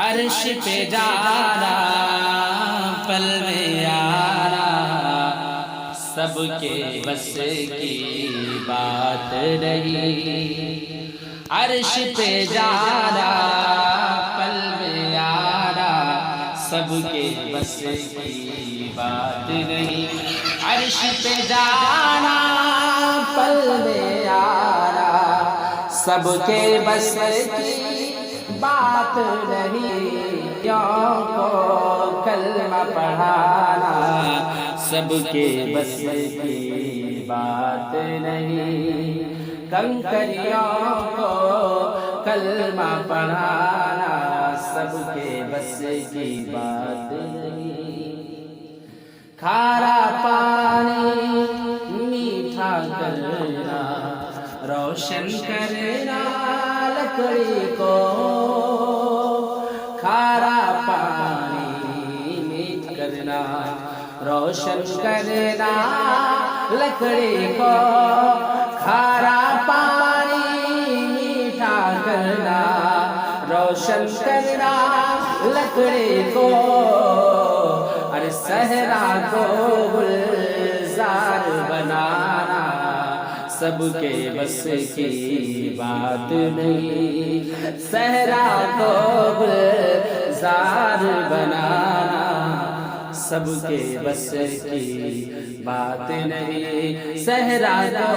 عرش پہ جانا پل میں آنا سب کے بس کی بات نہیں، عرش پہ جانا پل میں آنا سب کے بس کی بات نہیں، عرش پہ جانا پل میں آنا سب کے بس کی بات نہیں، یوں کو کلمہ پڑھانا سب کے بس کی بات نہیں، کنکریوں کو کلمہ پڑھانا سب کے بس کی بات نہیں، کھارا پانی میٹھا کرنا روشن کرنا لکڑی کو، کھارا پانی میٹھا کرنا روشن کرنا لکڑی کو، کھارا پانی میٹھا کرنا روشن کرنا لکڑی کو، ارے صحرا کو گلزار بنانا سب کے بس کی بات نہیں، صحرا کو گلزار بنانا سب کے بس کی بات نہیں، صحرا کو